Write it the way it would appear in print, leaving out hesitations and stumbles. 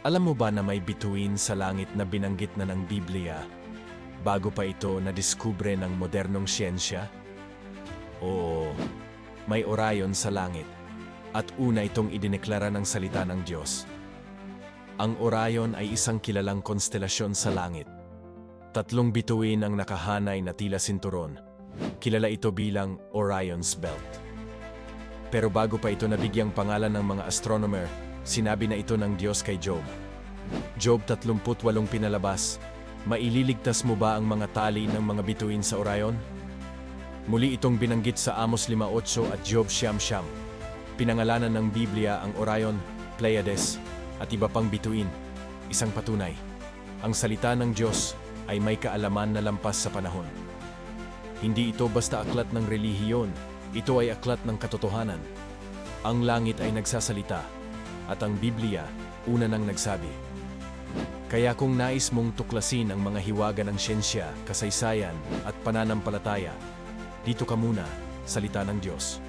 Alam mo ba na may bituin sa langit na binanggit na ng Biblia bago pa ito nadiskubre ng modernong siyensya? Oo, may Orion sa langit at una itong idineklara ng salita ng Diyos. Ang Orion ay isang kilalang konstelasyon sa langit. 3 bituin ang nakahanay na tila sinturon. Kilala ito bilang Orion's Belt. Pero bago pa ito nabigyang pangalan ng mga astronomer, sinabi na ito ng Diyos kay Job. Job 38 pinalabas, maililigtas mo ba ang mga tali ng mga bituin sa Orion? Muli itong binanggit sa Amos 5:8 at Job 9:9. Pinangalanan ng Biblia ang Orion, Pleiades, at iba pang bituin. Isang patunay. Ang salita ng Diyos ay may kaalaman na lampas sa panahon. Hindi ito basta aklat ng relihiyon, ito ay aklat ng katotohanan. Ang langit ay nagsasalita, at ang Biblia una nang nagsabi. Kaya kung nais mong tuklasin ang mga hiwaga ng siyensya, kasaysayan at pananampalataya, dito ka muna, salita ng Diyos.